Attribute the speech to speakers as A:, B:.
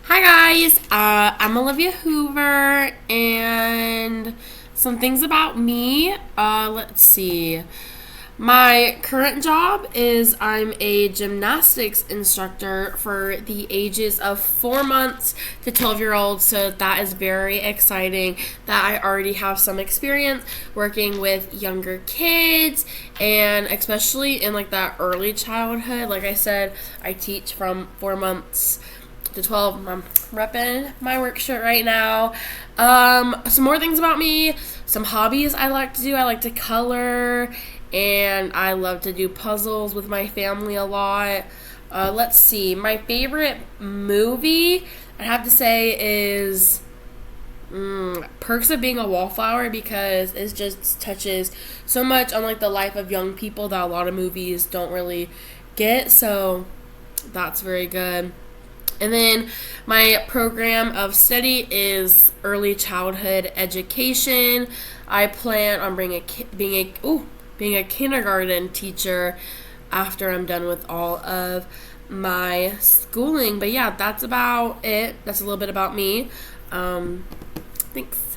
A: Hi guys, I'm Olivia Hoover, and some things about me. Let's see. My current job is I'm a gymnastics instructor for the ages of 4 months to 12-year-olds. So that is very exciting that I already have some experience working with younger kids, and especially in like that early childhood. Like I said, I teach from 4 months to 12. I'm repping my work shirt right now. Some more things about me. Some hobbies I like to do. I like to color, and I love to do puzzles with my family a lot. Let's see. My favorite movie, I have to say, is Perks of Being a Wallflower, because it just touches so much on like the life of young people that a lot of movies don't really get. So that's very good. And then my program of study is early childhood education. I plan on being a kindergarten teacher after I'm done with all of my schooling. But yeah, that's about it. That's a little bit about me. Thanks.